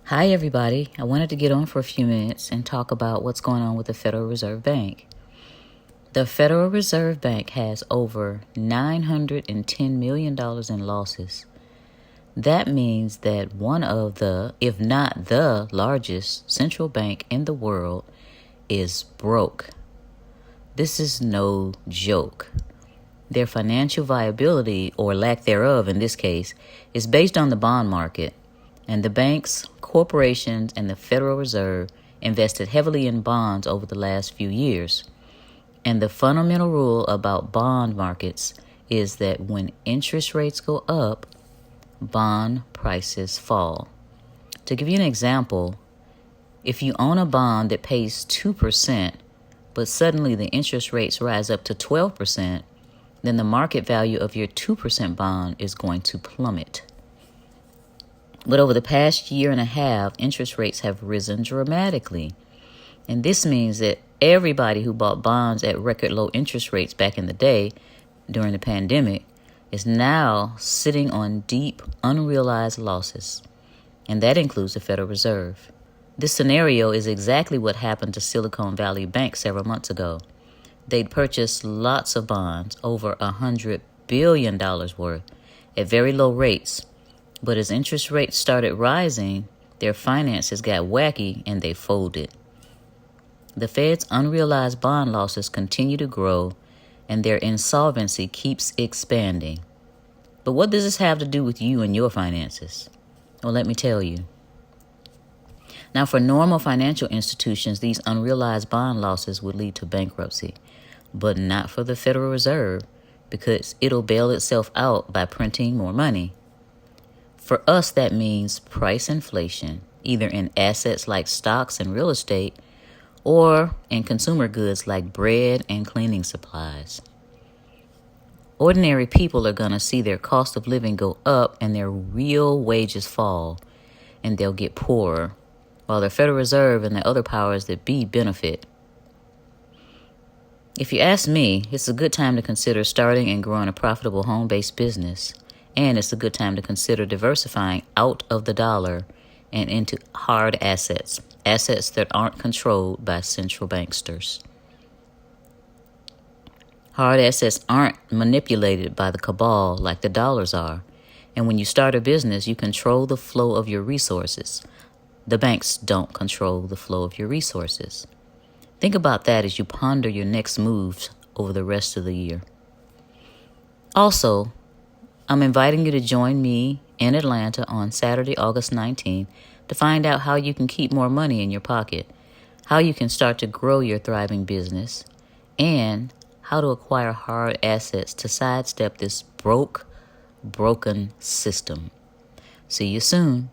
Hi, everybody. I wanted to get on for a few minutes and talk about what's going on with the Federal Reserve Bank. The Federal Reserve Bank has over $910 million in losses. That means that one of the, if not the largest central bank in the world is broke. This is no joke. Their financial viability, or lack thereof in this case, is based on the bond market. And the banks, corporations, and the Federal Reserve invested heavily in bonds over the last few years. And the fundamental rule about bond markets is that when interest rates go up, bond prices fall. To give you an example, if you own a bond that pays 2%, but suddenly the interest rates rise up to 12%, then the market value of your 2% bond is going to plummet. But over the past year and a half, interest rates have risen dramatically. And this means that everybody who bought bonds at record low interest rates back in the day during the pandemic is now sitting on deep, unrealized losses. And that includes the Federal Reserve. This scenario is exactly what happened to Silicon Valley Bank several months ago. They'd purchased lots of bonds, over $100 billion worth, at very low rates. But as interest rates started rising, their finances got wacky and they folded. The Fed's unrealized bond losses continue to grow and their insolvency keeps expanding. But what does this have to do with you and your finances? Well, let me tell you. Now, for normal financial institutions, these unrealized bond losses would lead to bankruptcy, but not for the Federal Reserve, because it'll bail itself out by printing more money. For us, that means price inflation, either in assets like stocks and real estate, or in consumer goods like bread and cleaning supplies. Ordinary people are going to see their cost of living go up and their real wages fall, and they'll get poorer, while the Federal Reserve and the other powers that be benefit. If you ask me, it's a good time to consider starting and growing a profitable home-based business. And it's a good time to consider diversifying out of the dollar and into hard assets, assets that aren't controlled by central banksters. Hard assets aren't manipulated by the cabal like the dollars are. And when you start a business, you control the flow of your resources. The banks don't control the flow of your resources. Think about that as you ponder your next moves over the rest of the year. Also, I'm inviting you to join me in Atlanta on Saturday, August 19th, to find out how you can keep more money in your pocket, how you can start to grow your thriving business, and how to acquire hard assets to sidestep this broken system. See you soon.